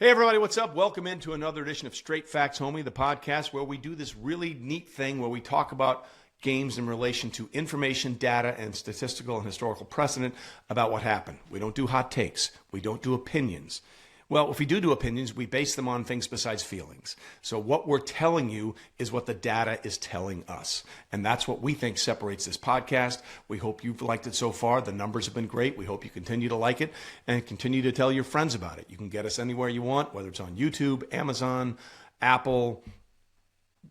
Hey everybody, what's up? Welcome into another edition of Straight Facts Homie, the podcast where we do this really neat thing where we talk about games in relation to information, data, and statistical and historical precedent about what happened. We don't do hot takes. We don't do opinions. Well, if we do opinions, we base them on things besides feelings. So what we're telling you is what the data is telling us. And that's what we think separates this podcast. We hope you've liked it so far. The numbers have been great. We hope you continue to like it and continue to tell your friends about it. You can get us anywhere you want, whether it's on YouTube, Amazon, Apple,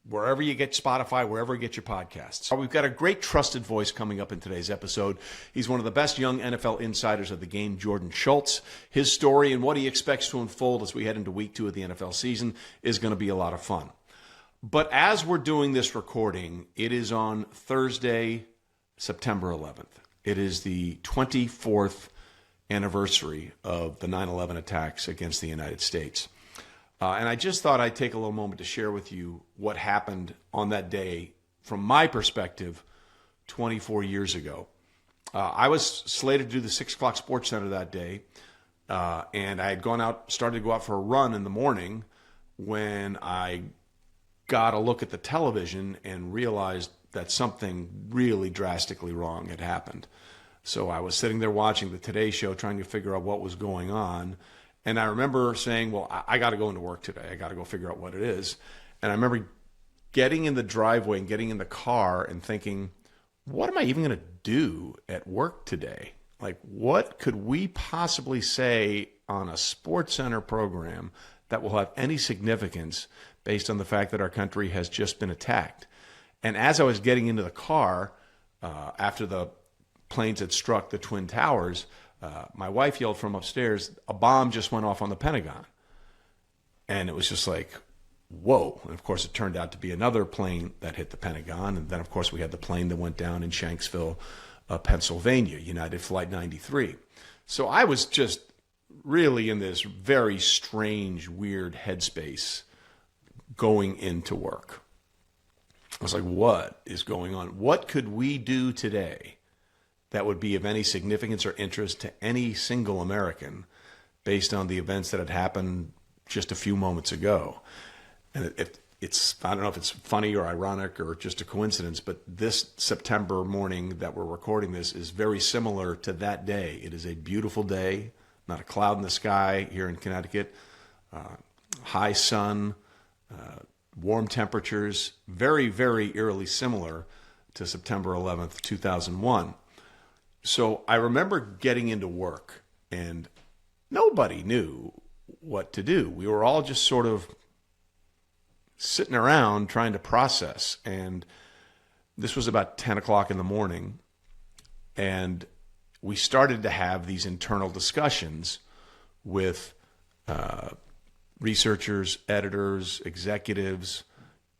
wherever you get Spotify, wherever you get your podcasts. We've got a great trusted voice coming up in today's episode. He's one of the best young NFL insiders of the game, Jordan Schultz. His story and what he expects to unfold as we head into week 2 of the NFL season is going to be a lot of fun. But as we're doing this recording, it is on Thursday, September 11th. It is the 24th anniversary of the 9/11 attacks against the United States. And I just thought I'd take a little moment to share with you what happened on that day from my perspective 24 years ago. I was slated to do the 6 o'clock SportsCenter that day, and I had started to go out for a run in the morning when I got a look at the television and realized that something really drastically wrong had happened. So I was sitting there watching the Today Show trying to figure out what was going on. And I remember saying, well, I got to go into work today. I got to go figure out what it is. And I remember getting in the driveway and getting in the car and thinking, what am I even going to do at work today? Like, what could we possibly say on a SportsCenter program that will have any significance based on the fact that our country has just been attacked? And as I was getting into the car after the planes had struck the Twin Towers, my wife yelled from upstairs, a bomb just went off on the Pentagon. And it was just like, whoa. And of course, it turned out to be another plane that hit the Pentagon. And then, of course, we had the plane that went down in Shanksville, Pennsylvania, United Flight 93. So I was just really in this very strange, weird headspace going into work. I was like, what is going on? What could we do today that would be of any significance or interest to any single American based on the events that had happened just a few moments ago? And I don't know if it's funny or ironic or just a coincidence, but this September morning that we're recording this is very similar to that day. It is a beautiful day, not a cloud in the sky here in Connecticut, high sun, warm temperatures, very, very eerily similar to September 11th, 2001. So I remember getting into work and nobody knew what to do. We were all just sort of sitting around trying to process. And this was about 10 o'clock in the morning. And we started to have these internal discussions with researchers, editors, executives.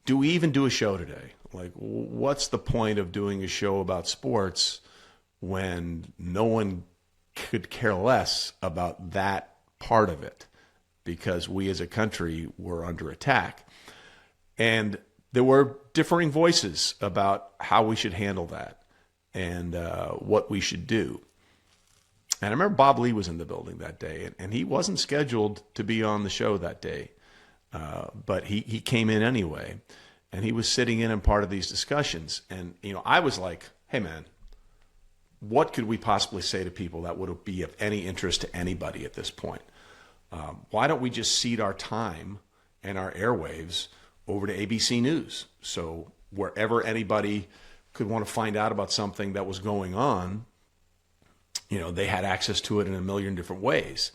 Do we even do a show today? Like, what's the point of doing a show about sports when no one could care less about that part of it because we as a country were under attack? And there were differing voices about how we should handle that and what we should do. And I remember Bob Lee was in the building that day, and he wasn't scheduled to be on the show that day, but he came in anyway, and he was sitting in on part of these discussions. And, I was like, hey, man, what could we possibly say to people that would be of any interest to anybody at this point? Why don't we just cede our time and our airwaves over to ABC News? So wherever anybody could want to find out about something that was going on, they had access to it in a million different ways.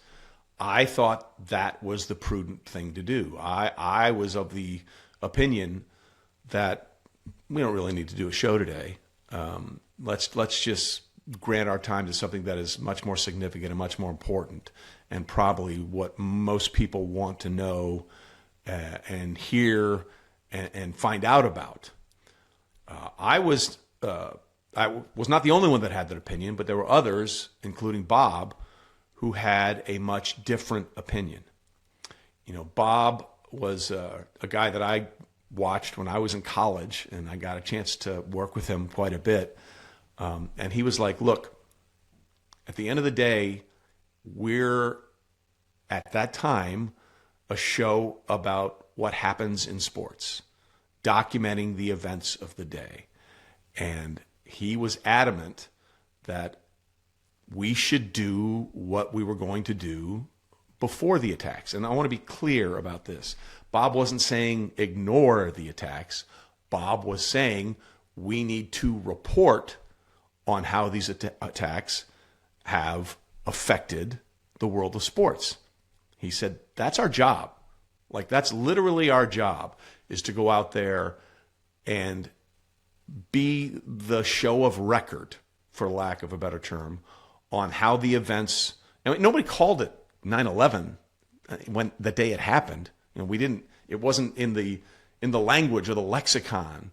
I thought that was the prudent thing to do. I was of the opinion that we don't really need to do a show today. Let's just grant our time to something that is much more significant and much more important, and probably what most people want to know and hear and find out about. I was not the only one that had that opinion, but there were others, including Bob, who had a much different opinion. Bob was a guy that I watched when I was in college, and I got a chance to work with him quite a bit. And he was like, look, at the end of the day, we're at that time a show about what happens in sports, documenting the events of the day. And he was adamant that we should do what we were going to do before the attacks. And I want to be clear about this. Bob wasn't saying ignore the attacks. Bob was saying we need to report on how these attacks have affected the world of sports. He said, that's our job. Like, that's literally our job, is to go out there and be the show of record, for lack of a better term, on how the events, I mean, nobody called it 9/11 when the day it happened. We didn't, it wasn't in the language or the lexicon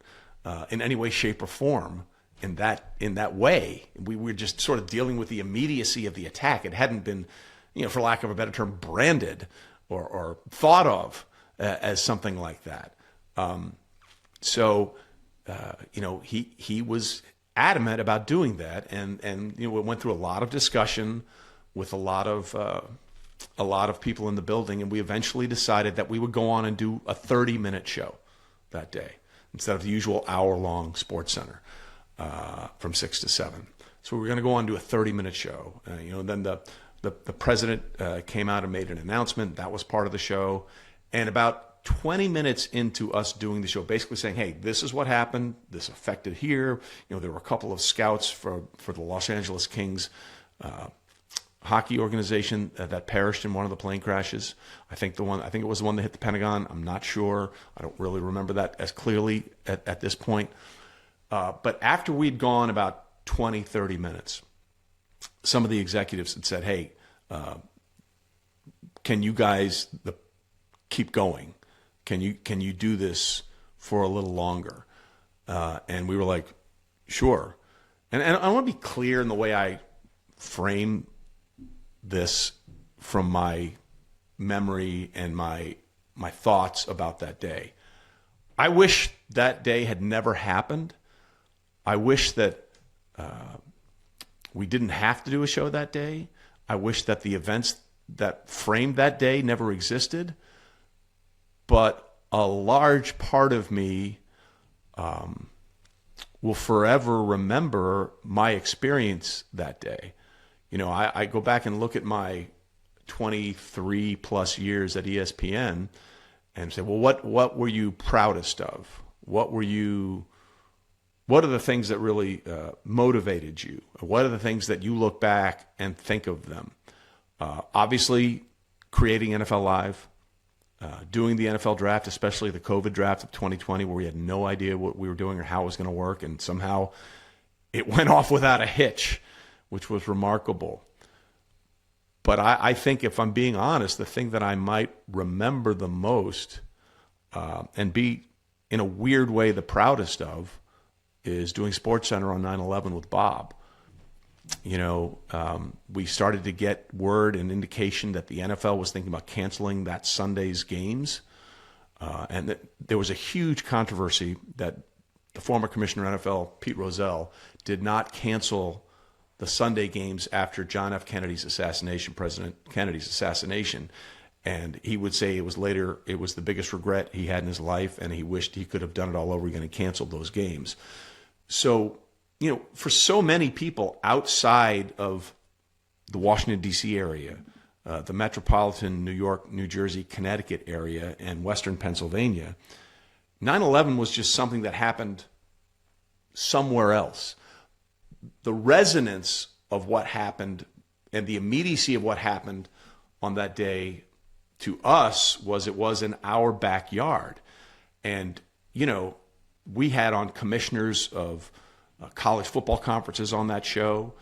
in any way, shape, or form in that way. We were just sort of dealing with the immediacy of the attack. It hadn't been, for lack of a better term, branded or thought of as something like that. He was adamant about doing that, and we went through a lot of discussion with a lot of people in the building, and we eventually decided that we would go on and do a 30-minute show that day instead of the usual hour-long SportsCenter from 6 to 7. So we were going to go on and do a 30-minute show. Then the president came out and made an announcement. That was part of the show. And about 20 minutes into us doing the show, basically saying, hey, this is what happened. This affected here. There were a couple of scouts for the Los Angeles Kings hockey organization that perished in one of the plane crashes. I think it was the one that hit the Pentagon. I'm not sure. I don't really remember that as clearly at this point. But after we'd gone about 20, 30 minutes, some of the executives had said, hey, can you guys keep going? Can you do this for a little longer? And we were like, sure. And I want to be clear in the way I frame this from my memory and my thoughts about that day. I wish that day had never happened. I wish that we didn't have to do a show that day. I wish that the events that framed that day never existed. But a large part of me will forever remember my experience that day. I go back and look at my 23 plus years at ESPN and say, well, what were you proudest of? What are the things that really motivated you? What are the things that you look back and think of them? Obviously, creating NFL Live, doing the NFL draft, especially the COVID draft of 2020, where we had no idea what we were doing or how it was going to work, and somehow it went off without a hitch, which was remarkable. But I think, if I'm being honest, the thing that I might remember the most and be, in a weird way, the proudest of is doing SportsCenter on 9/11 with Bob. We started to get word and indication that the NFL was thinking about canceling that Sunday's games. And that there was a huge controversy that the former commissioner of NFL, Pete Rozelle, did not cancel the Sunday games after John F. Kennedy's assassination, President Kennedy's assassination. And he would say it was the biggest regret he had in his life, and he wished he could have done it all over again and canceled those games. So, for so many people outside of the Washington, D.C. area, the metropolitan New York, New Jersey, Connecticut area, and Western Pennsylvania, 9/11 was just something that happened somewhere else. The resonance of what happened and the immediacy of what happened on that day to us it was in our backyard. And, we had on commissioners of college football conferences on that show,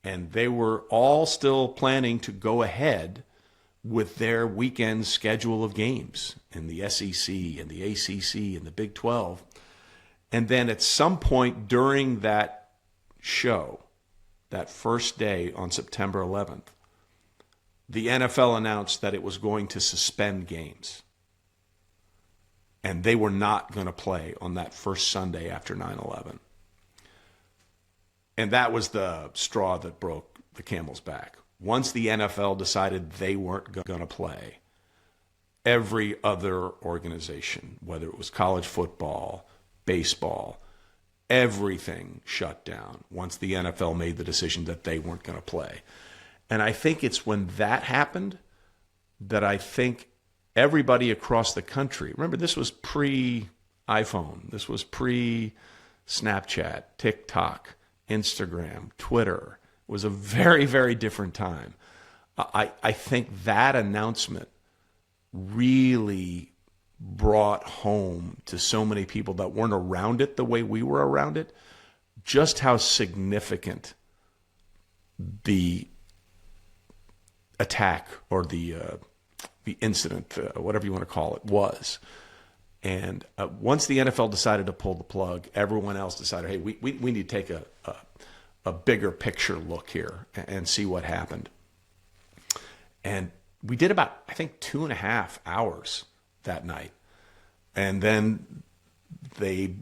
and they were all still planning to go ahead with their weekend schedule of games in the SEC and the ACC and the Big 12. And then at some point during that show, that first day on September 11th, the NFL announced that it was going to suspend games. And they were not going to play on that first Sunday after 9/11. And that was the straw that broke the camel's back. Once the NFL decided they weren't going to play, every other organization, whether it was college football, baseball, everything shut down once the NFL made the decision that they weren't going to play. And I think it's when that happened that I think everybody across the country, remember this was pre-iPhone, this was pre-Snapchat, TikTok, Instagram, Twitter. It was a very, very different time. I think that announcement really brought home to so many people that weren't around it the way we were around it, just how significant the attack or the incident, whatever you want to call it, was. And once the NFL decided to pull the plug, everyone else decided, hey, we need to take a bigger picture look here and see what happened. And we did about, I think, 2.5 hours that night. And then they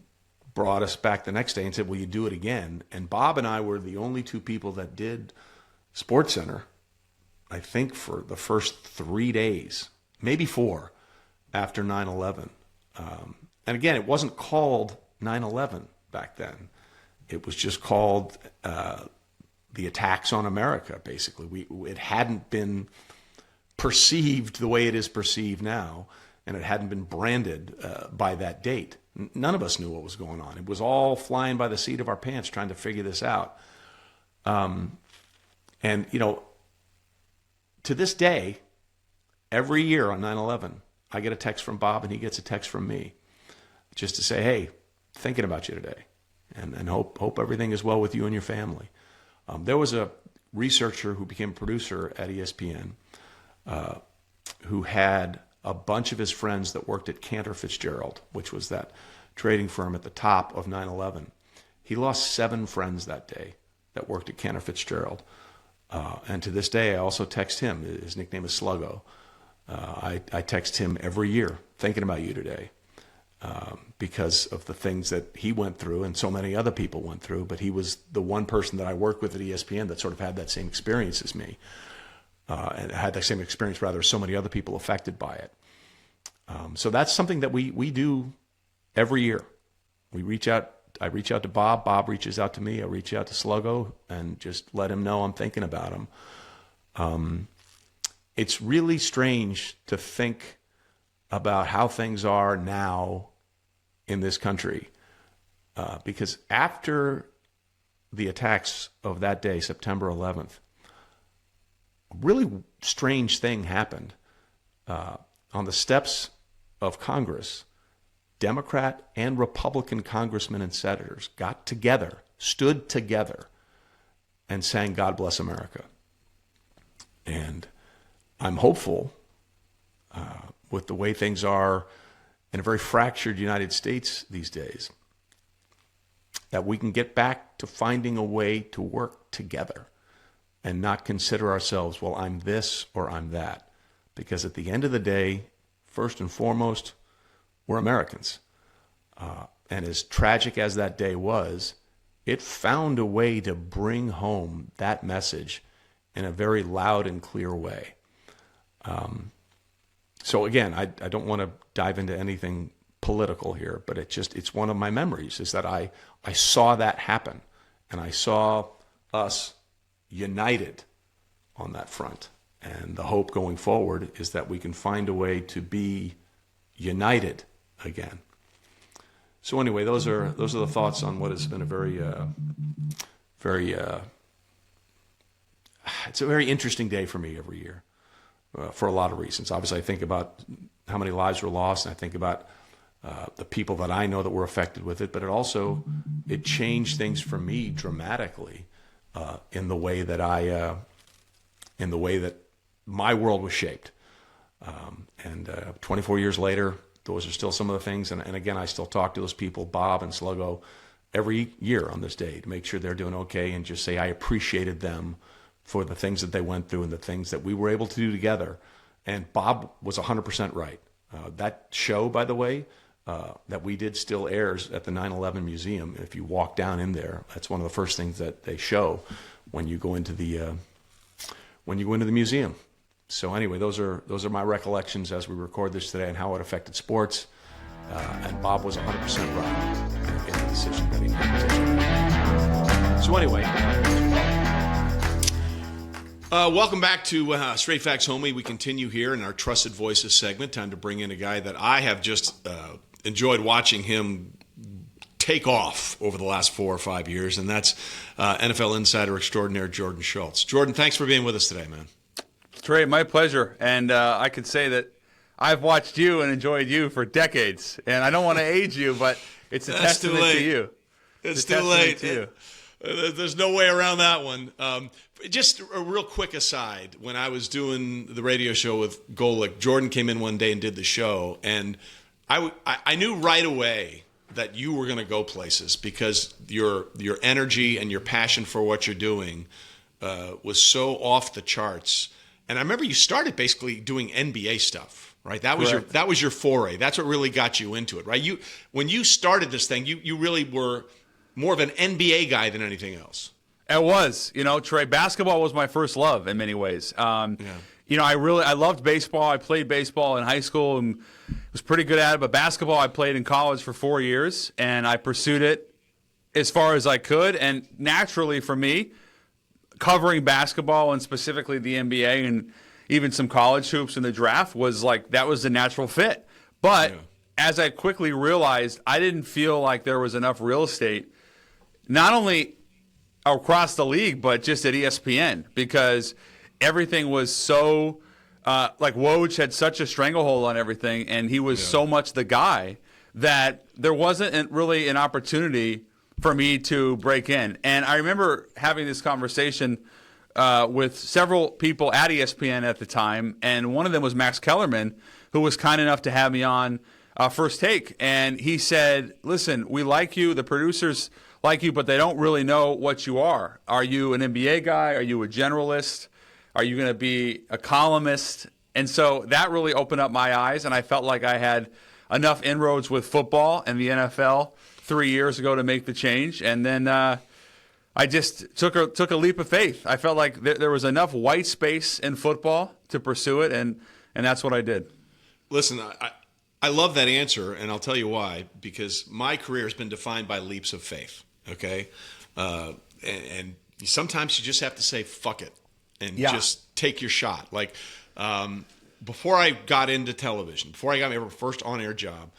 brought us back the next day and said, will you do it again? And Bob and I were the only two people that did SportsCenter, I think, for the first 3 days, maybe 4, after 9/11. And again, it wasn't called 9/11 back then. It was just called the attacks on America, basically. It hadn't been perceived the way it is perceived now, and it hadn't been branded by that date. None of us knew what was going on. It was all flying by the seat of our pants trying to figure this out. And, you know, to this day, every year on 9/11, I get a text from Bob and he gets a text from me just to say, hey, thinking about you today, and hope everything is well with you and your family. There was a researcher who became a producer at ESPN who had a bunch of his friends that worked at Cantor Fitzgerald, which was that trading firm at the top of 9/11. He lost 7 friends that day that worked at Cantor Fitzgerald. And to this day, I also text him. His nickname is Sluggo. I text him every year, thinking about you today, because of the things that he went through and so many other people went through. But he was the one person that I worked with at ESPN that sort of had that same experience as me. And had that same experience, rather, as so many other people affected by it. So that's something that we do every year. We reach out. I reach out to Bob. Bob reaches out to me. I reach out to Sluggo and just let him know I'm thinking about him. It's really strange to think about how things are now in this country, because after the attacks of that day, September 11th, a really strange thing happened. On the steps of Congress, Democrat and Republican congressmen and senators got together, stood together, and sang God Bless America. And I'm hopeful, with the way things are in a very fractured United States these days, that we can get back to finding a way to work together and not consider ourselves, well, I'm this or I'm that. Because at the end of the day, first and foremost, we're Americans. And as tragic as that day was, it found a way to bring home that message in a very loud and clear way. So again, I don't want to dive into anything political here, but it's one of my memories is that I saw that happen, and I saw us united on that front. And the hope going forward is that we can find a way to be united again. So anyway, those are the thoughts on what has been a it's a very interesting day for me every year, for a lot of reasons. Obviously, I think about how many lives were lost, and I think about the people that I know that were affected with it. But it changed things for me dramatically in the way that my world was shaped. And 24 years later, those are still some of the things. And again, I still talk to those people, Bob and Sluggo, every year on this day to make sure they're doing okay and just say I appreciated them for the things that they went through and the things that we were able to do together. And Bob was 100% right. That show, by the way, that we did still airs at the 9/11 Museum. If you walk down in there, that's one of the first things that they show when you go into the museum. So anyway, those are my recollections as we record this today and how it affected sports. And Bob was 100% right in the decision that he made. So anyway, welcome back to Straight Facts Homie. We continue here in our Trusted Voices segment. Time to bring in a guy that I have just enjoyed watching him take off over the last 4 or 5 years, and that's NFL insider extraordinaire Jordan Schultz. Jordan, thanks for being with us today, man. Trey, my pleasure. And I could say that I've watched you and enjoyed you for decades. And I don't want to age you, but it's a testament to you. It's too late. There's no way around that one. Just a real quick aside. When I was doing the radio show with Golick, Jordan came in one day and did the show. And I knew right away that you were going to go places because your energy and your passion for what you're doing was so off the charts. And I remember you started basically doing NBA stuff, right? That was your foray. That's what really got you into it, right? When you started this thing, you really were more of an NBA guy than anything else. It was, Trey. Basketball was my first love in many ways. I loved baseball. I played baseball in high school and was pretty good at it. But basketball, I played in college for 4 years, and I pursued it as far as I could. And naturally, for me, covering basketball and specifically the NBA and even some college hoops in the draft was that was the natural fit. But as I quickly realized, I didn't feel like there was enough real estate, not only across the league, but just at ESPN, because everything was so Woj had such a stranglehold on everything, and he was so much the guy that there wasn't really an opportunity for me to break in. And I remember having this conversation with several people at ESPN at the time, and one of them was Max Kellerman, who was kind enough to have me on First Take. And he said, listen, we like you, the producers like you, but they don't really know what you are. Are you an NBA guy? Are you a generalist? Are you going to be a columnist? And so that really opened up my eyes, and I felt like I had enough inroads with football and the NFL 3 years ago to make the change. And then I just took a leap of faith. I felt like there was enough white space in football to pursue it, and that's what I did. Listen, I love that answer, and I'll tell you why. Because my career has been defined by leaps of faith, okay? And sometimes you just have to say, fuck it, and just take your shot. Before I got into television, before I got my first on-air job,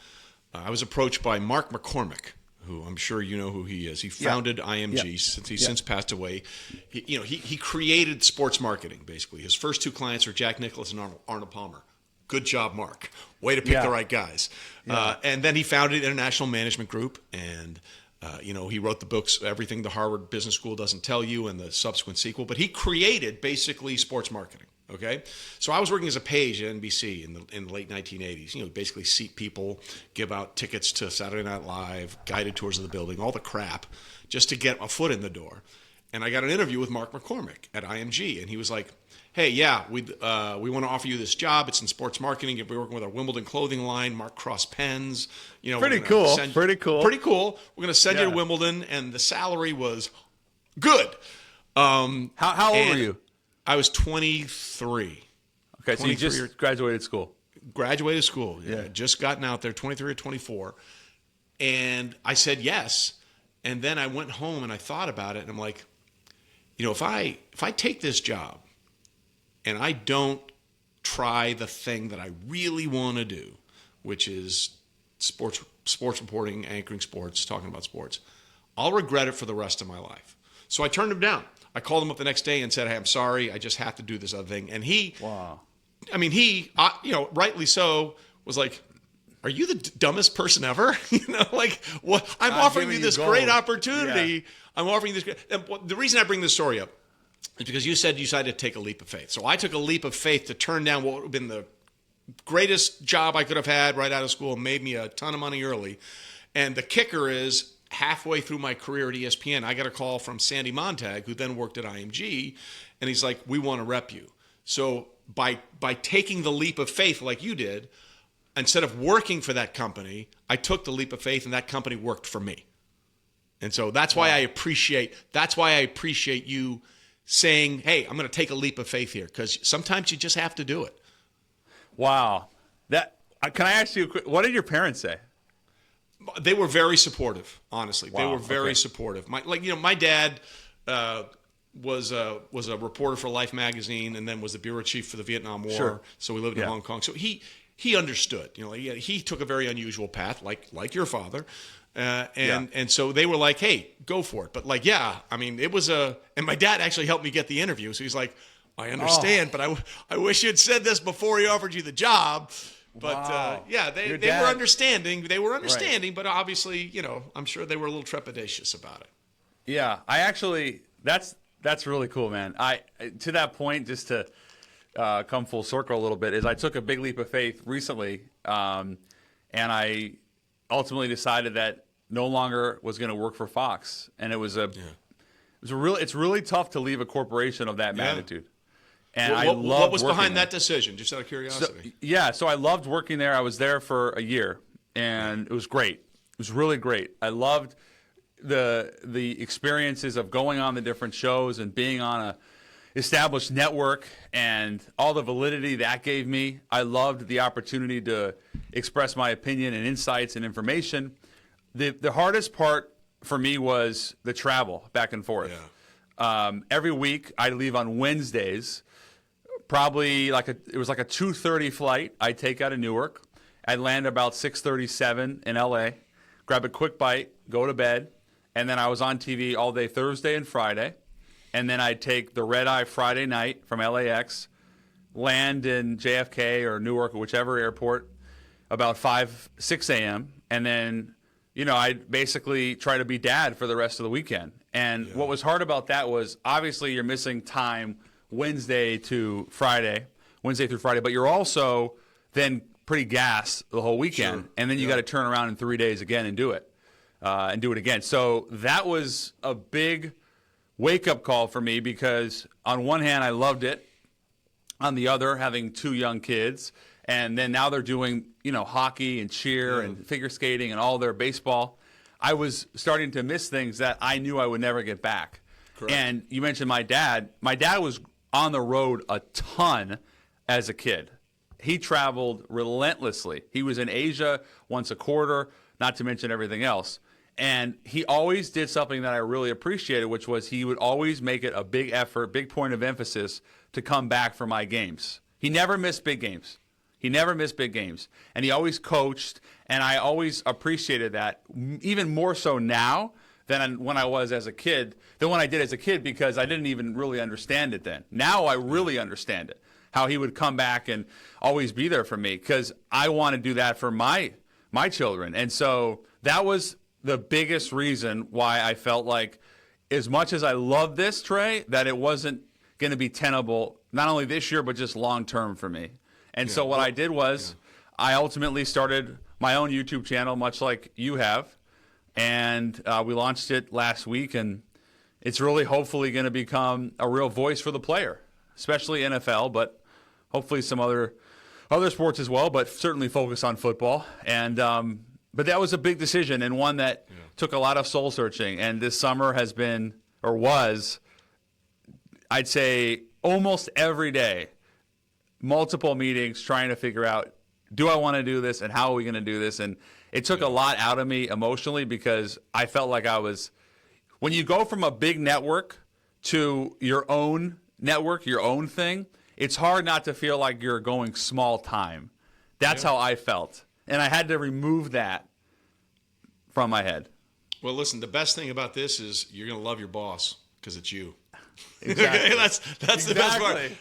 I was approached by Mark McCormick, who I'm sure you know who he is. He founded IMG since he's since passed away. He created sports marketing, basically. His first two clients are Jack Nicklaus and Arnold Palmer. Good job, Mark. Way to pick the right guys. And then he founded International Management Group, and he wrote the books, Everything the Harvard Business School Doesn't Tell You, and the subsequent sequel. But he created basically sports marketing. Okay, so I was working as a page at NBC in the late 1980s. Basically seat people, give out tickets to Saturday Night Live, guided tours of the building, all the crap, just to get a foot in the door. And I got an interview with Mark McCormick at IMG, and he was like, "Hey, we want to offer you this job. It's in sports marketing. You'll be working with our Wimbledon clothing line, Mark Cross pens. Pretty cool. Pretty cool. We're going to send you to Wimbledon, and the salary was good." How old were you? I was 23. Okay, so you just graduated school. Graduated school, just gotten out there, 23 or 24. And I said yes. And then I went home and I thought about it, and I'm like, if I take this job and I don't try the thing that I really want to do, which is sports reporting, anchoring sports, talking about sports, I'll regret it for the rest of my life. So I turned him down. I called him up the next day and said, "Hey, I'm sorry. I just have to do this other thing." And he, rightly so, was like, "Are you the dumbest person ever?" What? I'm offering you this great opportunity. Yeah. I'm offering you this. And the reason I bring this story up is because you said you decided to take a leap of faith. So I took a leap of faith to turn down what would have been the greatest job I could have had right out of school and made me a ton of money early. And the kicker is, halfway through my career at ESPN, I got a call from Sandy Montag, who then worked at IMG, and he's like, "We want to rep you." So by taking the leap of faith like you did, instead of working for that company, I took the leap of faith, and that company worked for me. And so that's why I appreciate you saying, hey, I'm going to take a leap of faith here, because sometimes you just have to do it. Wow. Can I ask you a quick, what did your parents say? They were very supportive, honestly. Wow, they were very supportive. My dad was a reporter for Life magazine, and then was the bureau chief for the Vietnam War. Sure. So we lived in Hong Kong. So he understood. He took a very unusual path, like your father. And so they were like, hey, go for it. But it was and my dad actually helped me get the interview. So he's like, I understand, but I wish you had said this before he offered you the job. But wow. They were understanding. They were understanding, right. But obviously, I'm sure they were a little trepidatious about it. Yeah, that's really cool, man. To that point, just to come full circle a little bit, is I took a big leap of faith recently, and I ultimately decided that no longer was going to work for Fox, and it's really tough to leave a corporation of that magnitude. And what was behind that decision? Just out of curiosity. So I loved working there. I was there for a year, and it was great. It was really great. I loved the experiences of going on the different shows and being on a established network and all the validity that gave me. I loved the opportunity to express my opinion and insights and information. The hardest part for me was the travel back and forth. Yeah. Every week I'd leave on Wednesdays. Probably it was like a 2:30 flight I'd take out of Newark. I'd land about 6:37 in LA, grab a quick bite, go to bed, and then I was on TV all day Thursday and Friday. And then I'd take the red-eye Friday night from LAX, land in JFK or Newark or whichever airport about 6 a.m. And then, I'd basically try to be dad for the rest of the weekend. And what was hard about that was obviously you're missing time Wednesday through Friday, but you're also then pretty gassed the whole weekend. Sure. And then you got to turn around in 3 days again and do it again. So that was a big wake-up call for me, because on one hand I loved it, on the other having two young kids, and then now they're doing hockey and cheer and figure skating and all their baseball. I was starting to miss things that I knew I would never get back. Correct. And you mentioned my dad was on the road a ton as a kid. He traveled relentlessly. He was in Asia once a quarter, not to mention everything else. And he always did something that I really appreciated, which was he would always make it a big effort, big point of emphasis to come back for my games. He never missed big games. And he always coached, and I always appreciated that, even more so now than when I was as a kid, when I did as a kid, because I didn't even really understand it then. Now I really understand it, how he would come back and always be there for me, because I want to do that for my children. And so that was the biggest reason why I felt like, as much as I love this, Trey, that it wasn't going to be tenable, not only this year, but just long-term for me. And so what I did was I ultimately started my own YouTube channel, much like you have, and we launched it last week, and it's really hopefully going to become a real voice for the player, especially NFL, but hopefully some other sports as well, but certainly focus on football. And but that was a big decision, and one that took a lot of soul searching. And this summer has been, or was, I'd say almost every day, multiple meetings trying to figure out, do I want to do this, and how are we going to do this? And it took a lot out of me emotionally, because I felt like when you go from a big network to your own network, your own thing, it's hard not to feel like you're going small time. That's how I felt. And I had to remove that from my head. Well, listen, the best thing about this is you're going to love your boss, because it's you. Exactly. That's the best part.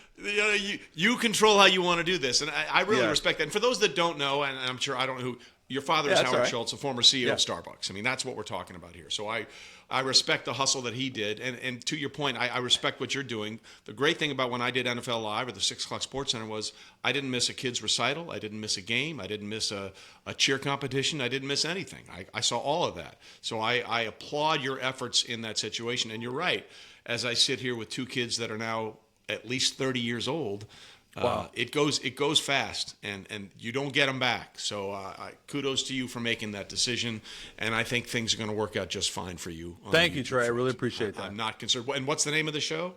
You control how you want to do this, and I really respect that. And for those that don't know, and I'm sure I don't know who, your father is Howard Schultz, a former CEO of Starbucks. I mean, that's what we're talking about here. So I respect the hustle that he did, and to your point, I respect what you're doing. The great thing about when I did NFL Live or the 6 o'clock SportsCenter was I didn't miss a kid's recital, I didn't miss a game, I didn't miss a cheer competition, I didn't miss anything. I saw all of that. So I applaud your efforts in that situation, and you're right. As I sit here with two kids that are now at least 30 years old, it goes fast, and you don't get them back. So kudos to you for making that decision, and I think things are going to work out just fine for you. Thank you, Trey. I really appreciate that. I'm not concerned. And what's the name of the show?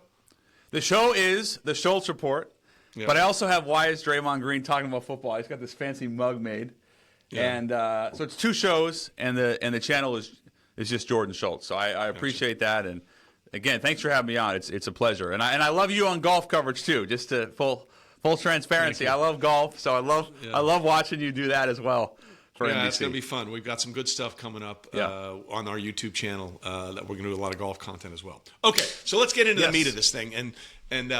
The show is the Schultz Report, but I also have Why is Draymond Green talking about football. He's got this fancy mug made, and so it's 2 shows, and the channel is just Jordan Schultz. So I appreciate that, and again, thanks for having me on. It's a pleasure, and I love you on golf coverage too. Just to full transparency, I love golf, so I love watching you do that as well. Yeah, it's going to be fun. We've got some good stuff coming up on our YouTube channel that we're going to do a lot of golf content as well. Okay, so let's get into the meat of this thing. And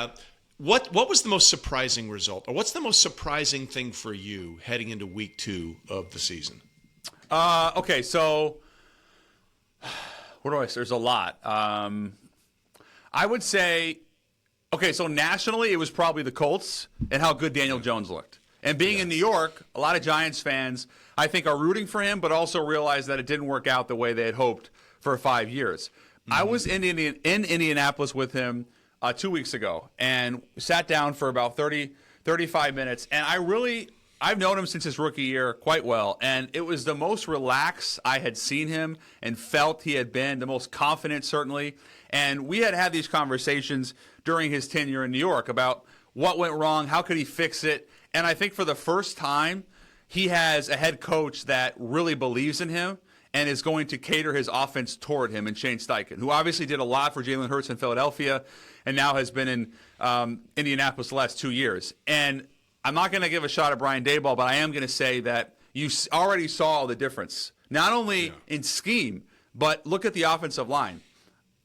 what was the most surprising result, or what's the most surprising thing for you heading into week 2 of the season? Okay, so what do I say? There's a lot. I would say, okay, so nationally it was probably the Colts and how good Daniel Jones looked. And being in New York, a lot of Giants fans, I think, are rooting for him, but also realize that it didn't work out the way they had hoped for 5 years. I was in Indianapolis with him 2 weeks ago and sat down for about 35 minutes. And I've known him since his rookie year quite well. And it was the most relaxed I had seen him and felt he had been, the most confident, certainly. And we had these conversations during his tenure in New York about what went wrong, how could he fix it. And I think for the first time, he has a head coach that really believes in him and is going to cater his offense toward him, and Shane Steichen, who obviously did a lot for Jalen Hurts in Philadelphia and now has been in Indianapolis the last 2 years. And I'm not going to give a shot at Brian Daboll, but I am going to say that you already saw the difference, not only in scheme, but look at the offensive line.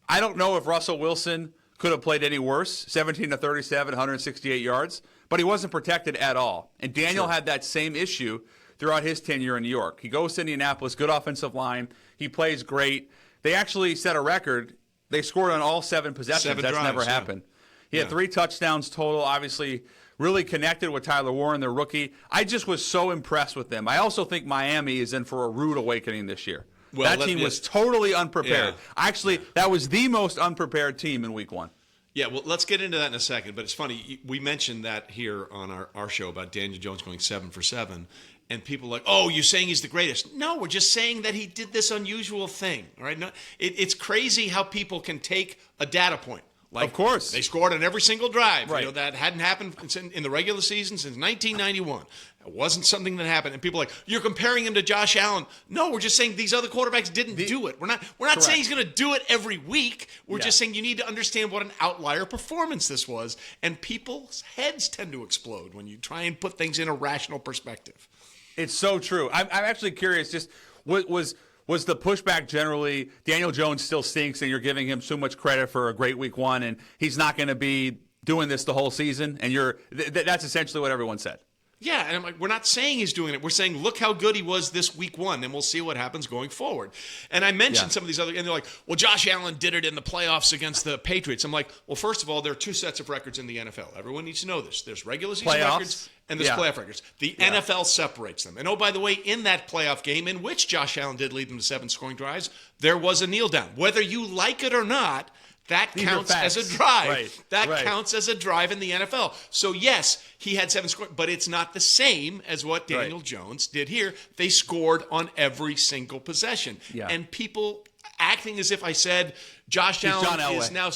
I don't know if Russell Wilson could have played any worse, 17 to 37, 168 yards, but he wasn't protected at all. And Daniel had that same issue throughout his tenure in New York. He goes to Indianapolis, good offensive line. He plays great. They actually set a record. They scored on all 7 possessions. 7 That's drives, never happened. He had 3 touchdowns total, obviously really connected with Tyler Warren, their rookie. I just was so impressed with them. I also think Miami is in for a rude awakening this year. Well, that team was totally unprepared. Actually, that was the most unprepared team in week 1. Yeah, well, let's get into that in a second. But it's funny, we mentioned that here on our show about Daniel Jones going 7 for 7. And people are like, oh, you're saying he's the greatest. No, we're just saying that he did this unusual thing. All right? No, it's crazy how people can take a data point. Like, of course. They scored on every single drive. Right. You know, that hadn't happened in the regular season since 1991. It wasn't something that happened. And people are like, you're comparing him to Josh Allen. No, we're just saying these other quarterbacks didn't do it. We're not saying he's going to do it every week. We're just saying you need to understand what an outlier performance this was. And people's heads tend to explode when you try and put things in a rational perspective. It's so true. I'm actually curious, just was the pushback generally, Daniel Jones still stinks and you're giving him so much credit for a great week 1 and he's not going to be doing this the whole season? And that's essentially what everyone said. Yeah, and I'm like, we're not saying he's doing it. We're saying, look how good he was this week 1, and we'll see what happens going forward. And I mentioned some of these other, and they're like, well, Josh Allen did it in the playoffs against the Patriots. I'm like, well, first of all, there are 2 sets of records in the NFL. Everyone needs to know this. There's regular season records and there's playoff records. The NFL separates them. And oh, by the way, in that playoff game in which Josh Allen did lead them to 7 scoring drives, there was a kneel down. Whether you like it or not, that counts as a drive. Right. That counts as a drive in the NFL. So, yes, he had 7 scores, but it's not the same as what Daniel Jones did here. They scored on every single possession. Yeah. And people acting as if I said Josh Allen is now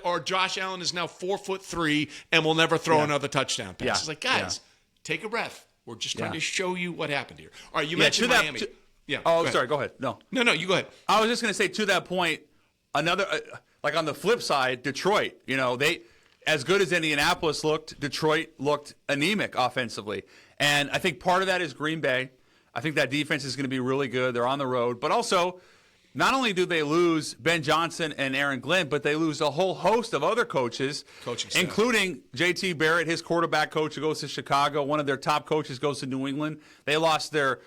or Josh Allen is now 4'3" and will never throw another touchdown pass. It's like, guys, take a breath. We're just trying to show you what happened here. All right, you mentioned Miami. Sorry, go ahead. No, you go ahead. I was just going to say, to that point, another like on the flip side, Detroit, they, as good as Indianapolis looked, Detroit looked anemic offensively. And I think part of that is Green Bay. I think that defense is going to be really good. They're on the road. But also, not only do they lose Ben Johnson and Aaron Glenn, but they lose a whole host of other coaches, including J.T. Barrett, his quarterback coach who goes to Chicago. One of their top coaches goes to New England. They lost their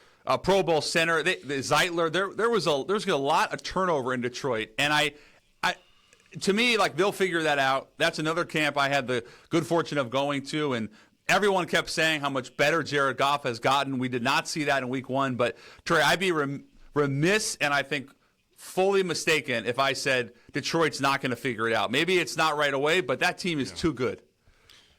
Pro Bowl center, Zeitler. There was a lot of turnover in Detroit. And to me, like, they'll figure that out. That's another camp I had the good fortune of going to, and everyone kept saying how much better Jared Goff has gotten. We did not see that in week 1, but Trey, I'd be remiss and I think fully mistaken if I said Detroit's not going to figure it out. Maybe it's not right away, but that team is too good.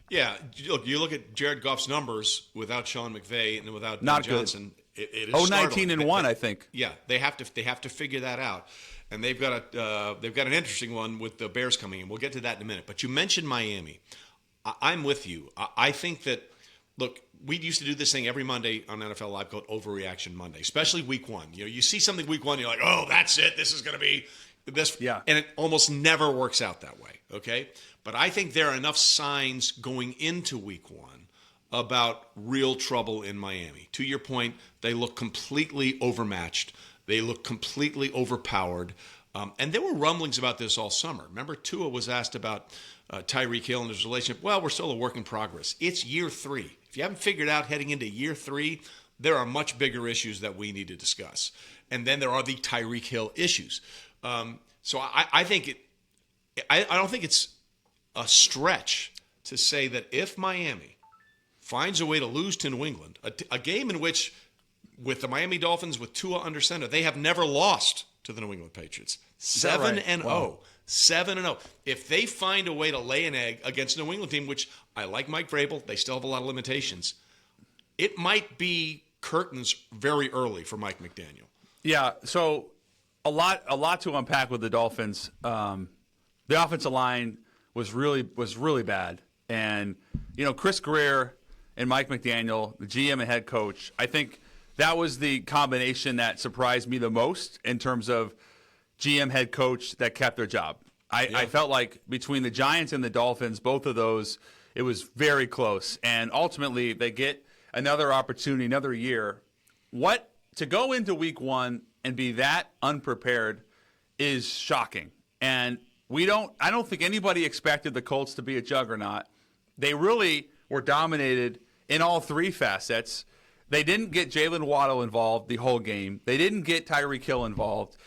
Yeah, look, you look at Jared Goff's numbers without Sean McVay and without Ben Johnson. It is 19-1, I think. Yeah, they have to figure that out, and they've got an interesting one with the Bears coming in. We'll get to that in a minute. But you mentioned Miami. I'm with you. I think that, look, we used to do this thing every Monday on NFL Live called Overreaction Monday, especially Week 1. You see something Week 1, you're like, oh, that's it. This is going to be this. Yeah. And it almost never works out that way. Okay, but I think there are enough signs going into Week 1 about real trouble in Miami. To your point, they look completely overmatched. They look completely overpowered. And there were rumblings about this all summer. Remember, Tua was asked about Tyreek Hill and his relationship. Well, we're still a work in progress. It's year 3. If you haven't figured out heading into year 3, there are much bigger issues that we need to discuss. And then there are the Tyreek Hill issues. So I think I don't think it's a stretch to say that if Miami finds a way to lose to New England, a game in which, with the Miami Dolphins with Tua under center, they have never lost to the New England Patriots. 7-0. Wow. 7-0. If they find a way to lay an egg against a New England team, which I like Mike Vrabel, they still have a lot of limitations, it might be curtains very early for Mike McDaniel. Yeah, so a lot to unpack with the Dolphins. The offensive line was really bad. And, Chris Greer and Mike McDaniel, the GM and head coach, I think that was the combination that surprised me the most in terms of GM head coach that kept their job. I felt like between the Giants and the Dolphins, both of those, it was very close. And ultimately, they get another opportunity, another year. To go into Week 1 and be that unprepared is shocking. And I don't think anybody expected the Colts to be a juggernaut. They really were dominated in all 3 facets. They didn't get Jalen Waddle involved the whole game. They didn't get Tyreek Hill involved.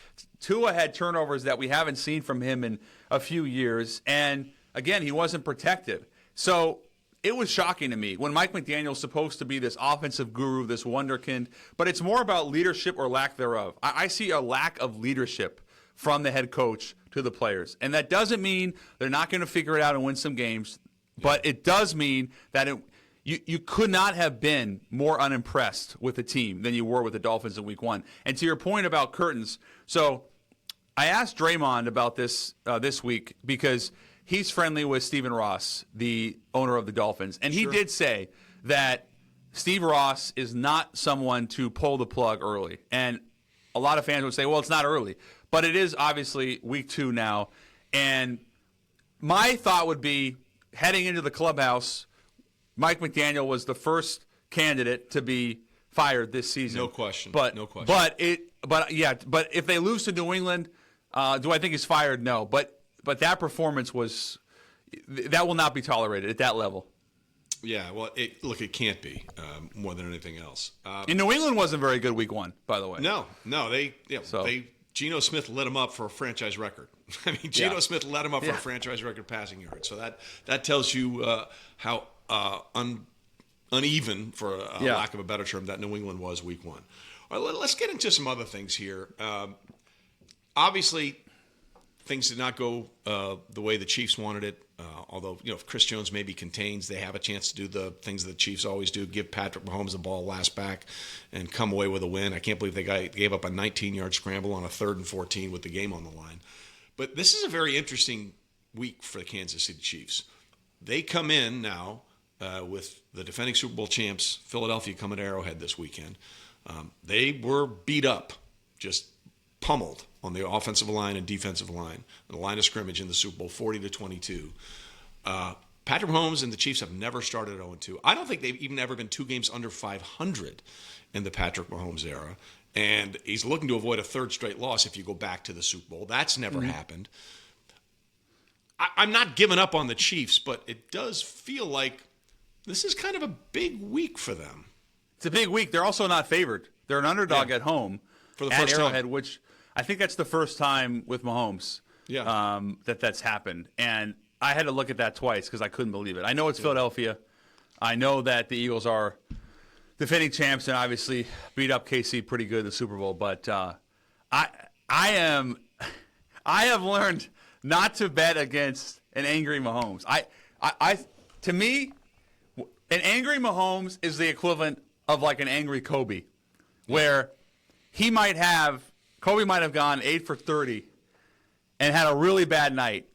Tua had turnovers that we haven't seen from him in a few years. And, again, he wasn't protected. So it was shocking to me when Mike McDaniel's supposed to be this offensive guru, this wonderkind. But it's more about leadership or lack thereof. I see a lack of leadership from the head coach to the players. And that doesn't mean they're not going to figure it out and win some games. But it does mean that you could not have been more unimpressed with the team than you were with the Dolphins in Week 1. And to your point about curtains, so I asked Draymond about this this week because he's friendly with Stephen Ross, the owner of the Dolphins. And he did say that Steve Ross is not someone to pull the plug early. And a lot of fans would say, well, it's not early. But it is obviously Week 2 now. And my thought would be, heading into the clubhouse, Mike McDaniel was the first candidate to be fired this season. No question. No question. But if they lose to New England, do I think he's fired? No. But that performance that will not be tolerated at that level. Yeah, well, it can't be more than anything else. And New England wasn't very good Week 1, by the way. No, Geno Smith lit him up for a franchise record. I mean, Geno Smith let him up for a franchise record passing yard. So that tells you how uneven, for lack of a better term, that New England was Week 1. All right, let's get into some other things here. Obviously, things did not go the way the Chiefs wanted it. Although, if Chris Jones maybe contains, they have a chance to do the things that the Chiefs always do, give Patrick Mahomes the ball last back and come away with a win. I can't believe they gave up a 19-yard scramble on a 3rd and 14 with the game on the line. But this is a very interesting week for the Kansas City Chiefs. They come in now with the defending Super Bowl champs, Philadelphia, coming to Arrowhead this weekend. They were beat up, just pummeled on the offensive line and defensive line, the line of scrimmage in the Super Bowl, 40-22. Patrick Mahomes and the Chiefs have never started 0-2. I don't think they've even ever been 2 games under 500 in the Patrick Mahomes era. And he's looking to avoid a 3rd straight loss if you go back to the Super Bowl. That's never happened. I'm not giving up on the Chiefs, but it does feel like this is kind of a big week for them. It's a big week. They're also not favored. They're an underdog at home for the at first Arrowhead, time. Which I think that's the first time with Mahomes that's happened. And I had to look at that twice because I couldn't believe it. I know it's Philadelphia. I know that the Eagles are defending champs and obviously beat up KC pretty good in the Super Bowl. But I have learned not to bet against an angry Mahomes. To me, an angry Mahomes is the equivalent of like an angry Kobe. where Kobe might have gone 8 for 30 and had a really bad night.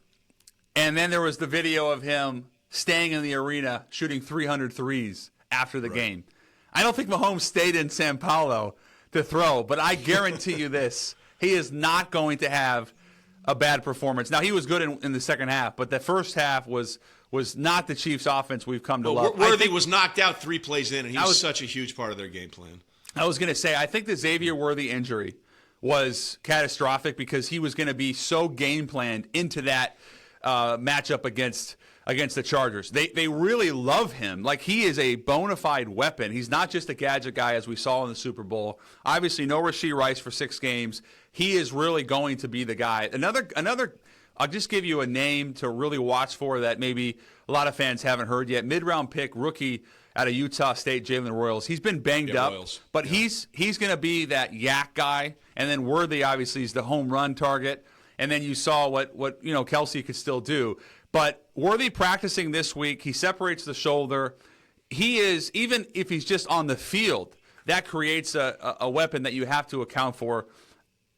And then there was the video of him staying in the arena shooting 300 threes after the game. I don't think Mahomes stayed in Sao Paulo to throw, but I guarantee you this. He is not going to have a bad performance. Now, he was good in the second half, but the first half was not the Chiefs' offense we've come to love. Worthy was knocked out 3 plays in, and he was such a huge part of their game plan. I was going to say, I think the Xavier Worthy injury was catastrophic because he was going to be so game planned into that matchup against the Chargers. They really love him. Like, he is a bona fide weapon. He's not just a gadget guy as we saw in the Super Bowl. Obviously, no Rashee Rice for 6 games. He is really going to be the guy. Another. I'll just give you a name to really watch for that maybe a lot of fans haven't heard yet. Mid-round pick, rookie out of Utah State, Jalen Royals. He's been banged up, but he's going to be that yak guy. And then Worthy, obviously, is the home run target. And then you saw what Kelsey could still do. But Worthy practicing this week, he separates the shoulder. He is, even if he's just on the field, that creates a weapon that you have to account for.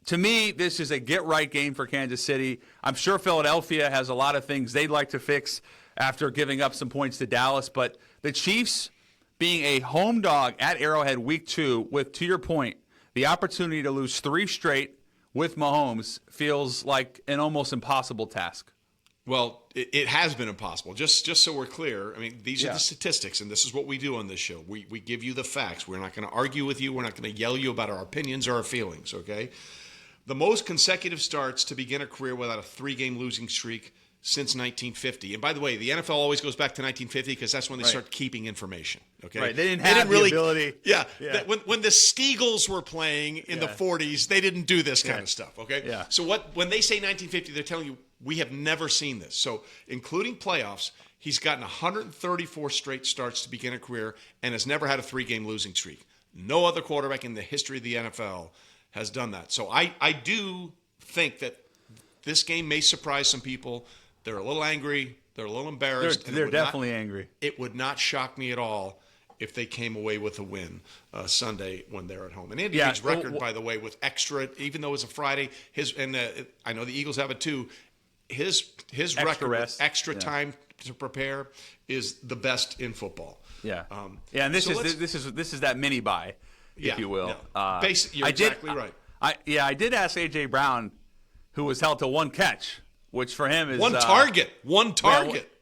To me, this is a get-right game for Kansas City. I'm sure Philadelphia has a lot of things they'd like to fix after giving up some points to Dallas. But the Chiefs being a home dog at Arrowhead week 2 with, to your point, the opportunity to lose 3 straight with Mahomes feels like an almost impossible task. Well, it has been impossible. Just so we're clear, I mean, these are the statistics, and this is what we do on this show. We give you the facts. We're not going to argue with you. We're not going to yell you about our opinions or our feelings, okay? The most consecutive starts to begin a career without a 3-game losing streak since 1950. And by the way, the NFL always goes back to 1950 because that's when they start keeping information. Okay, right? They didn't have the ability. Yeah. When the Steagles were playing in the 40s, they didn't do this kind of stuff. Okay. Yeah. So when they say 1950, they're telling you we have never seen this. So including playoffs, he's gotten 134 straight starts to begin a career and has never had a 3-game losing streak. No other quarterback in the history of the NFL has done that. So I do think that this game may surprise some people. They're a little angry. They're a little embarrassed. They're definitely angry. It would not shock me at all if they came away with a win Sunday when they're at home. And Andy Reid's record, by the way, with extra, even though it's a Friday, I know the Eagles have it too, his record with extra time to prepare is the best in football. Yeah. And this is that mini bye, if you will. Yeah. You're exactly right. I did ask A.J. Brown, who was held to 1 catch, which for him is one target.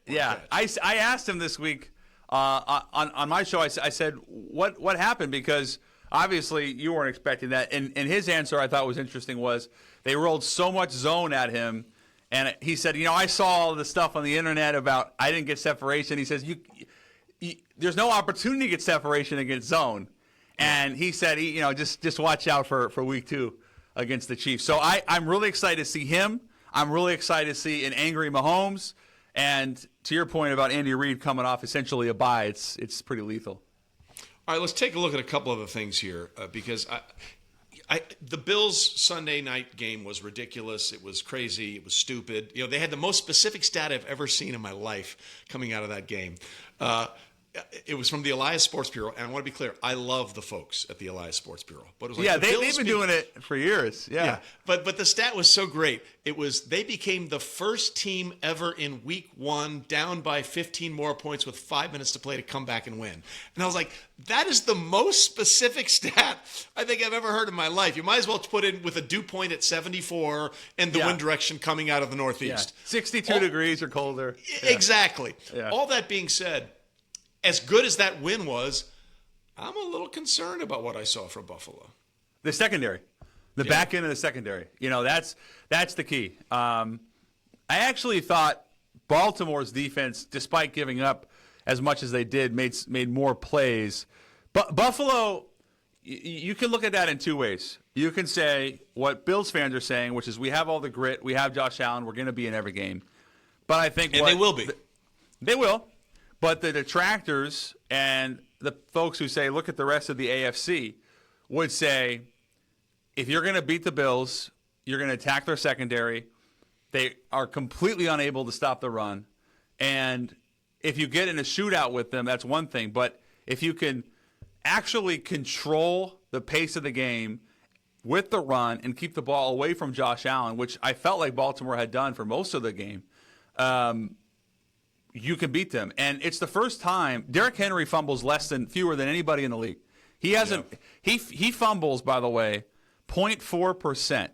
I asked him this week on my show. I said, what happened? Because obviously you weren't expecting that. And his answer I thought was interesting was they rolled so much zone at him. And he said, I saw all the stuff on the internet about I didn't get separation. He says, there's no opportunity to get separation against zone. And he said, just watch out for week 2 against the Chiefs. So I'm really excited to see him. I'm really excited to see an angry Mahomes. And to your point about Andy Reid coming off essentially a bye, it's pretty lethal. All right, let's take a look at a couple other things here because the Bills' Sunday night game was ridiculous. It was crazy. It was stupid. They had the most specific stat I've ever seen in my life coming out of that game. It was from the Elias Sports Bureau, and I want to be clear, I love the folks at the Elias Sports Bureau. But it was like they've been doing it for years. Yeah. But the stat was so great. It was they became the first team ever in week 1 down by 15 more points with 5 minutes to play to come back and win. And I was like, that is the most specific stat I think I've ever heard in my life. You might as well put in with a dew point at 74 and the wind direction coming out of the northeast. 62 degrees or colder. Exactly. Yeah. All that being said, as good as that win was, I'm a little concerned about what I saw from Buffalo. The secondary, the back end of the secondary. That's the key. I actually thought Baltimore's defense, despite giving up as much as they did, made more plays. But Buffalo, you can look at that in 2 ways. You can say what Bills fans are saying, which is we have all the grit, we have Josh Allen, we're going to be in every game. But I think they will be. They will. But the detractors and the folks who say, look at the rest of the AFC, would say, if you're going to beat the Bills, you're going to attack their secondary. They are completely unable to stop the run. And if you get in a shootout with them, that's one thing. But if you can actually control the pace of the game with the run and keep the ball away from Josh Allen, which I felt like Baltimore had done for most of the game, you can beat them. And it's the first time Derrick Henry fumbles fewer than anybody in the league. He hasn't. Yeah. He fumbles, by the way, 0.4%,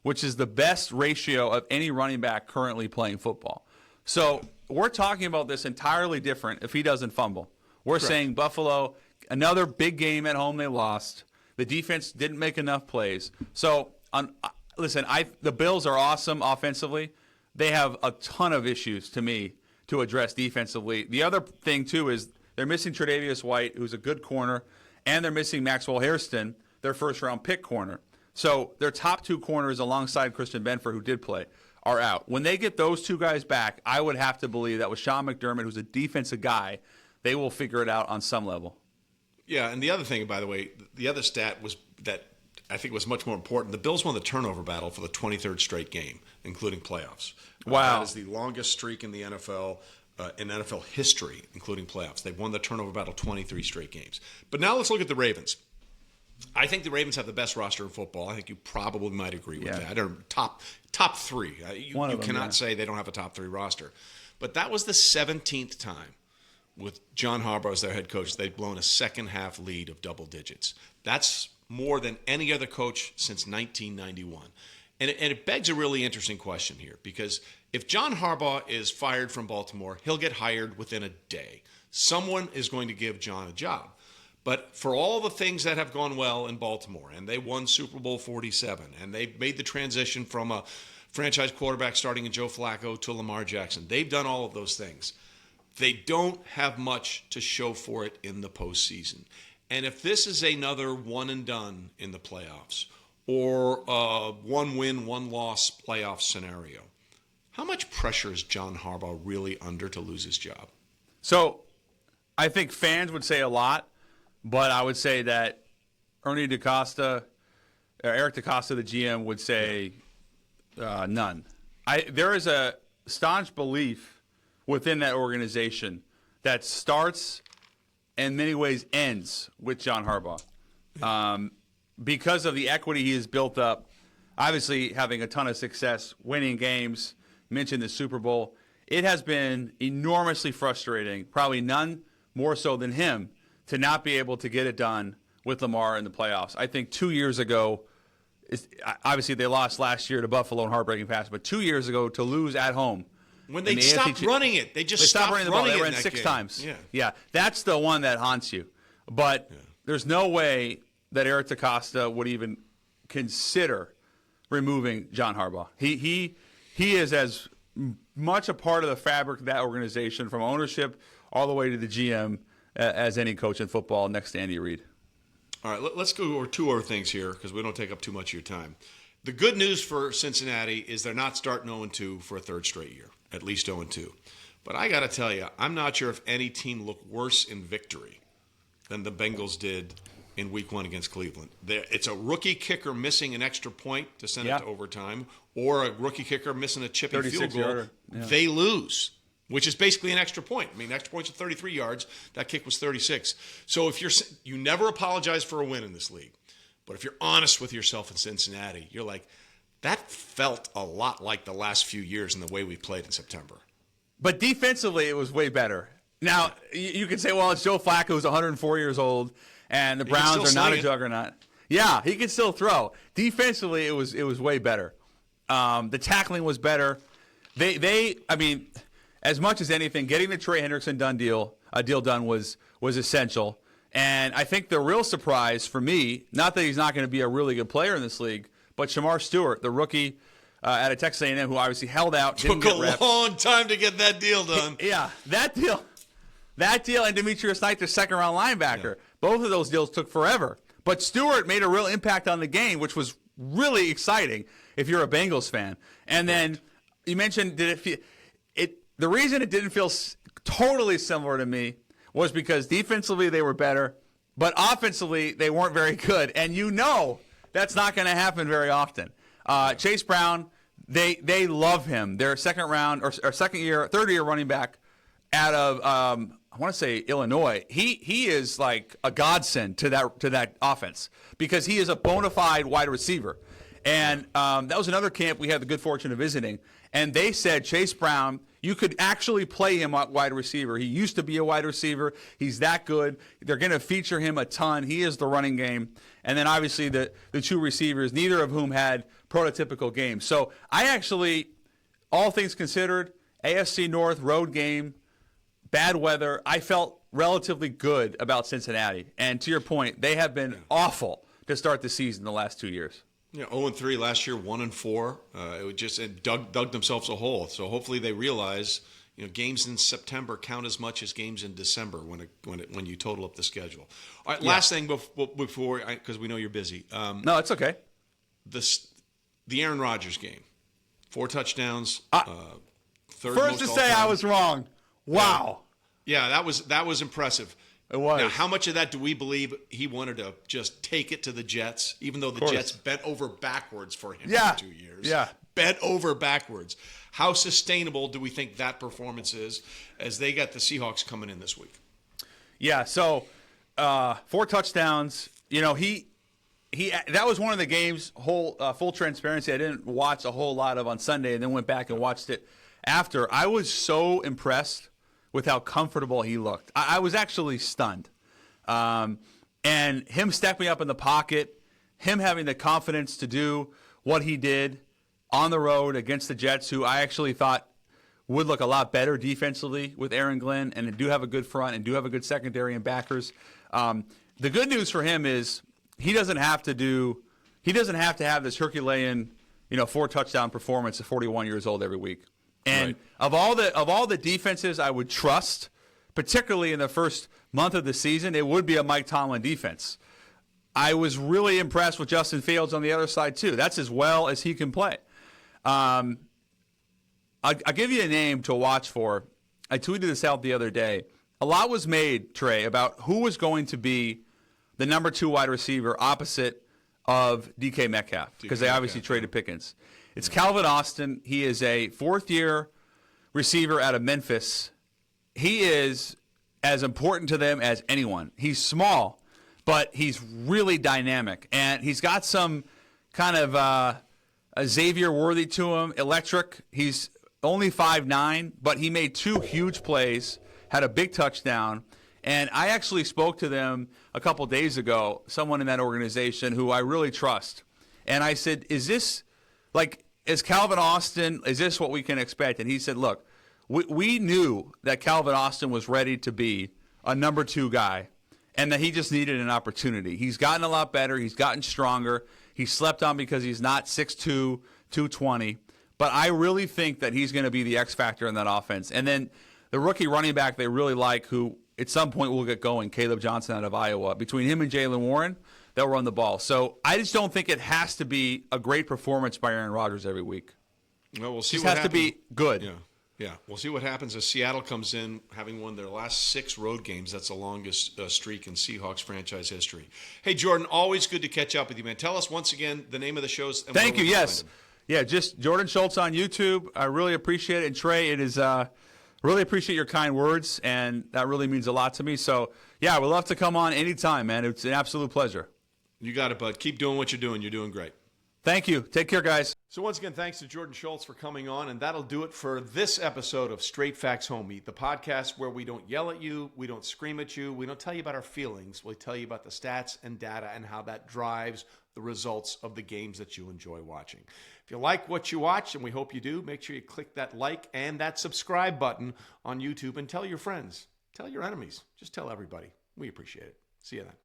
which is the best ratio of any running back currently playing football. So we're talking about this entirely different if he doesn't fumble. We're Correct. saying Buffalo, another big game at home they lost. The defense didn't make enough plays. So, listen, the Bills are awesome offensively. They have a ton of issues, to me, to address defensively. The other thing, too, is they're missing Tre'Davious White, who's a good corner, and they're missing Maxwell Hairston, their first-round pick corner. So their top two corners alongside Christian Benford, who did play, are out. When they get those two guys back, I would have to believe that with Sean McDermott, who's a defensive guy, they will figure it out on some level. Yeah, and the other thing, by the way, the other stat was that I think was much more important. The Bills won the turnover battle for the 23rd straight game, including playoffs. Wow. That is the longest streak in the NFL, in NFL history, including playoffs. They've won the turnover battle 23 straight games. But now let's look at the Ravens. I think the Ravens have the best roster in football. I think you probably might agree with that. They're top three. You cannot say they don't have a top three roster. But that was the 17th time with John Harbaugh as their head coach, they've blown a second-half lead of double digits. That's more than any other coach since 1991. And it begs a really interesting question here, because if John Harbaugh is fired from Baltimore, he'll get hired within a day. Someone is going to give John a job. But for all the things that have gone well in Baltimore, and they won Super Bowl 47, and they made the transition from a franchise quarterback starting in Joe Flacco to Lamar Jackson, they've done all of those things. They don't have much to show for it in the postseason. And if this is another one and done in the playoffs, or a one win, one loss playoff scenario, how much pressure is John Harbaugh really under to lose his job? So I think fans would say a lot, but I would say that Eric DeCosta, the GM, would say none. There is a staunch belief within that organization that starts and in many ways ends with John Harbaugh. Because of the equity he has built up, obviously having a ton of success, winning games, mentioned the Super Bowl, it has been enormously frustrating, probably none more so than him, to not be able to get it done with Lamar in the playoffs. I think 2 years ago, obviously they lost last year to Buffalo in heartbreaking fashion, but 2 years ago to lose at home, when they stopped running it. They stopped running the ball. They ran 6 times. Yeah. That's the one that haunts you. But there's no way that Eric DeCosta would even consider removing John Harbaugh. He is as much a part of the fabric of that organization, from ownership all the way to the GM, as any coach in football, next to Andy Reid. All right, let's go over two other things here, because we don't take up too much of your time. The good news for Cincinnati is they're not starting 0-2 for a third straight year, at least 0-2. But I got to tell you, I'm not sure if any team looked worse in victory than the Bengals did in Week 1 against Cleveland. It's a rookie kicker missing an extra point to send it to overtime, or a rookie kicker missing a chipping field goal. They lose, which is basically an extra point. I mean, extra points are 33 yards. That kick was 36. So if you never apologize for a win in this league. But if you're honest with yourself in Cincinnati, you're like, that felt a lot like the last few years in the way we played in September. But defensively, it was way better. Now, you can say, well, it's Joe Flacco, who's 104 years old, and the Browns are not a juggernaut. Yeah, he can still throw. Defensively, it was way better. The tackling was better. I mean, as much as anything, getting the Trey Hendrickson deal done was essential. And I think the real surprise for me, not that he's not going to be a really good player in this league, but Shamar Stewart, the rookie out of Texas A&M, who obviously held out, didn't get reps. Took a long time to get that deal done. That deal, and Demetrius Knight, the second-round linebacker. Yeah. Both of those deals took forever. But Stewart made a real impact on the game, which was really exciting if you're a Bengals fan. And then you mentioned, the reason it didn't feel totally similar to me was because defensively they were better, but offensively they weren't very good. And that's not going to happen very often. Chase Brown, they love him. They're third year running back out of I want to say Illinois, he is like a godsend to that offense because he is a bona fide wide receiver. And that was another camp we had the good fortune of visiting. And they said Chase Brown, you could actually play him at wide receiver. He used to be a wide receiver. He's that good. They're going to feature him a ton. He is the running game. And then obviously the two receivers, neither of whom had prototypical games. So I actually, all things considered, AFC North road game, bad weather, I felt relatively good about Cincinnati. And to your point, they have been awful to start the season the last 2 years. Yeah, 0-3 last year, 1-4. It dug themselves a hole. So hopefully they realize, games in September count as much as games in December when you total up the schedule. All right, last thing before, because we know you're busy. No, it's okay. The Aaron Rodgers game, 4 touchdowns. Third first to say I was wrong. Wow. Yeah, that was impressive. It was. Now, how much of that do we believe he wanted to just take it to the Jets, even though the Jets bent over backwards for him for 2 years? Yeah. Bent over backwards. How sustainable do we think that performance is as they got the Seahawks coming in this week? Yeah, so 4 touchdowns. He that was one of the games, full transparency, I didn't watch a whole lot of on Sunday and then went back and watched it after. I was so impressed with how comfortable he looked. I was actually stunned. And him stepping up in the pocket, him having the confidence to do what he did on the road against the Jets, who I actually thought would look a lot better defensively with Aaron Glenn and do have a good front and do have a good secondary and backers. The good news for him is he doesn't have to have this Herculean, 4 touchdown performance at 41 years old every week. And of all the defenses I would trust, particularly in the first month of the season, it would be a Mike Tomlin defense. I was really impressed with Justin Fields on the other side too. That's as well as he can play. I'll give you a name to watch for. I tweeted this out the other day. A lot was made, Trey, about who was going to be the number 2 wide receiver opposite of DK Metcalf because they obviously traded Pickens. It's Calvin Austin. He is a 4th-year receiver out of Memphis. He is as important to them as anyone. He's small, but he's really dynamic. And he's got some kind of a Xavier Worthy to him, electric. He's only 5'9", but he made 2 huge plays, had a big touchdown. And I actually spoke to them a couple days ago, someone in that organization who I really trust. And I said, is Calvin Austin, is this what we can expect? And he said, look, we knew that Calvin Austin was ready to be a number 2 guy and that he just needed an opportunity. He's gotten a lot better. He's gotten stronger. He slept on because he's not 6'2", 220. But I really think that he's going to be the X factor in that offense. And then the rookie running back they really like, who at some point will get going, Caleb Johnson out of Iowa. Between him and Jaylen Warren, they'll run the ball. So I just don't think it has to be a great performance by Aaron Rodgers every week. Well, we'll see. It just has to be good. Yeah. We'll see what happens as Seattle comes in, having won their last 6 road games. That's the longest streak in Seahawks franchise history. Hey, Jordan, always good to catch up with you, man. Tell us once again the name of the shows. Thank you. Yes. Yeah, just Jordan Schultz on YouTube. I really appreciate it. And Trey, it is really appreciate your kind words, and that really means a lot to me. So, yeah, we'd love to come on anytime, man. It's an absolute pleasure. You got it, bud. Keep doing what you're doing. You're doing great. Thank you. Take care, guys. So once again, thanks to Jordan Schultz for coming on, and that'll do it for this episode of Straight Facts Home Meet, the podcast where we don't yell at you, we don't scream at you, we don't tell you about our feelings, we tell you about the stats and data and how that drives the results of the games that you enjoy watching. If you like what you watch, and we hope you do, make sure you click that like and that subscribe button on YouTube and tell your friends, tell your enemies, just tell everybody. We appreciate it. See you then.